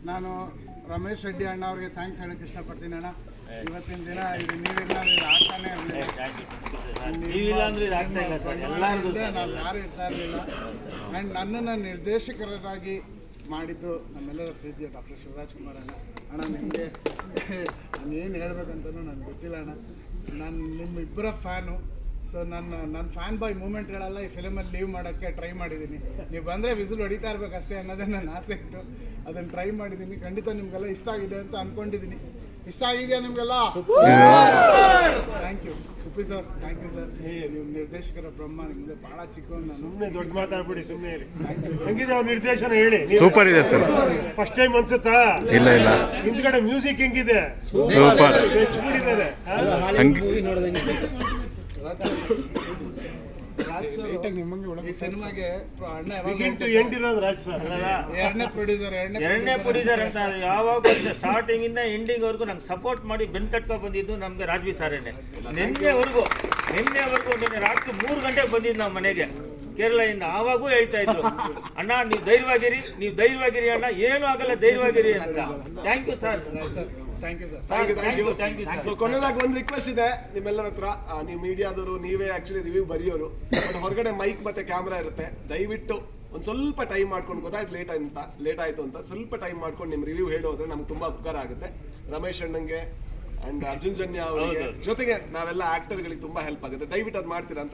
ನಾನು ರಮೇಶ್ ರೆಡ್ಡಿ ಅಣ್ಣ ಅವ್ರಿಗೆ ಥ್ಯಾಂಕ್ಸ್ ಹೇಳಕ್ಕೆ ಇಷ್ಟಪಡ್ತೀನಿ ಅಣ್ಣ. ಇವತ್ತಿನ ದಿನ ಇದು ನೀವಿಲ್ಲ ಇದು ಆಗ್ತಾನೆ ಇರಲಿಲ್ಲ, ನಾವು ಯಾರು ಇರ್ತಾ ಇರಲಿಲ್ಲ. ಆ್ಯಂಡ್ ನನ್ನನ್ನು ನಿರ್ದೇಶಕರಾಗಿ ಮಾಡಿದ್ದು ನಮ್ಮೆಲ್ಲರ ಪ್ರೀತಿಯ ಡಾಕ್ಟರ್ ಶಿವರಾಜ್ ಕುಮಾರ್ ಅಣ್ಣ. ನಿಮಗೆ ನಾನು ಏನು ಹೇಳ್ಬೇಕಂತನೂ ನನಗೆ ಗೊತ್ತಿಲ್ಲ ಅಣ್ಣ. ನಾನು ನಿಮ್ಮಿಬ್ಬರ ಫ್ಯಾನು. ಸೊ ನನ್ನ ಫ್ಯಾನ್ ಬಾಯ್ ಮೂಮೆಂಟ್ಗಳೆಲ್ಲ ಈ ಫಿಲಮಲ್ಲಿ ಲೀವ್ ಮಾಡೋಕ್ಕೆ ಟ್ರೈ ಮಾಡಿದ್ದೀನಿ. ನೀವು ಬಂದರೆ ವಿಸಿಲ್ ಹೊಡಿತಾ ಇರಬೇಕಷ್ಟೇ ಅನ್ನೋದೇ ನನ್ನ ಆಸೆ ಇತ್ತು. ಅದನ್ನು ಟ್ರೈ ಮಾಡಿದ್ದೀನಿ. ಖಂಡಿತ ನಿಮಗೆಲ್ಲ ಇಷ್ಟ ಆಗಿದೆ ಅಂತ ಅಂದ್ಕೊಂಡಿದ್ದೀನಿ. ಇಷ್ಟ ಆಗಿದೆಯಾ ನಿಮಗೆಲ್ಲ? Thank you Uppi sir, thank you sir. ನೀವು ನಿರ್ದೇಶಕರ ಬ್ರಹ್ಮ, ನಿಮ್ಮದು ಭಾಳ ಚಿಕ್ಕವನು. ಸುಮ್ಮನೆ ದೊಡ್ಡ ಮಾತಾಡ್ಬಿಡಿ, ಸುಮ್ಮನೆ ಹೆಂಗಿದೆ ಅವ್ರ ನಿರ್ದೇಶನ ಹೇಳಿ. ಸೂಪರ್ ಇದೆ ಸರ್. ಫಸ್ಟ್ ಟೈಮ್ ಅನ್ಸುತ್ತಾ? ಇಲ್ಲ ಹಿಂದ್ಗಡೆ ಮ್ಯೂಸಿಕ್ ಹೆಂಗಿದೆ? ಸೂಪರ್. ಹೆಚ್ಚಿಬಿಟ್ಟಿದ್ದಾರೆ. ಈ ಸಿನಿಮಾಗೆ ಎರಡನೇ ಪ್ರೊಡ್ಯೂಸರ್ ಅಂತ ಯಾವಾಗ ಸ್ಟಾರ್ಟಿಂಗ್ ಇಂದ ಎಂಡಿಂಗ್ ವರೆಗೂ ನಂಗೆ ಸಪೋರ್ಟ್ ಮಾಡಿ ಬೆನ್ ತಟ್ಕೊ ಬಂದಿದ್ದು ನಮ್ಗೆ ರಾಜ್ವಿ ಸಾರೇನೆ. ನಿನ್ನೆವರೆಗೂ ನಿನ್ನೆ ರಾತ್ರಿ 3 ಗಂಟೆಗೆ ಬಂದಿದ್ದು ನಾವು ಮನೆಗೆ ಕೇರಳದಿಂದ. ಆವಾಗೂ ಹೇಳ್ತಾ ಇದ್ರು, ಅಣ್ಣ ನೀವು ಧೈರ್ಯವಾಗಿರಿ ಅಣ್ಣ, ಏನೂ ಆಗಲ್ಲ, ಧೈರ್ಯವಾಗಿರಿ ಅಂತ. Thank you sir. ಸೊ ಕೊನೆಯದಾಗಿ ಒಂದು ರಿಕ್ವೆಸ್ಟ್ ಇದೆ ನಿಮ್ಮೆಲ್ಲರ ಹತ್ರ. ನೀವು ಮೀಡಿಯಾದವರು, ನೀವೇ ಆಕ್ಚುಲಿ ರಿವ್ಯೂ ಬರೆಯೋರು, ಬಟ್ ಹೊರಗಡೆ ಮೈಕ್ ಮತ್ತೆ ಕ್ಯಾಮ್ರಾ ಇರುತ್ತೆ. ದಯವಿಟ್ಟು ಒಂದು ಸ್ವಲ್ಪ ಟೈಮ್ ಮಾಡ್ಕೊಂಡು, ಗೊತ್ತಾಯ್ತು ಲೇಟ್ ಆಯ್ತು ಅಂತ, ಸ್ವಲ್ಪ ಟೈಮ್ ಮಾಡ್ಕೊಂಡು ನಿಮ್ಮ ರಿವ್ಯೂ ಹೇಳೋದ್ರೆ ನಮ್ಗೆ ತುಂಬಾ ಉಪಕಾರ ಆಗುತ್ತೆ. ರಮೇಶ್ ಅಣ್ಣಂಗೆ ಅಂಡ್ ಅರ್ಜುನ್ ಜನ್ಯ ಅವರಿಗೆ ಜೊತೆಗೆ ನಾವೆಲ್ಲ ಆಕ್ಟರ್ಗಳಿಗೆ ತುಂಬಾ ಹೆಲ್ಪ್ ಆಗುತ್ತೆ. ದಯವಿಟ್ಟು ಅದು ಮಾಡ್ತೀರಾ ಅಂತ.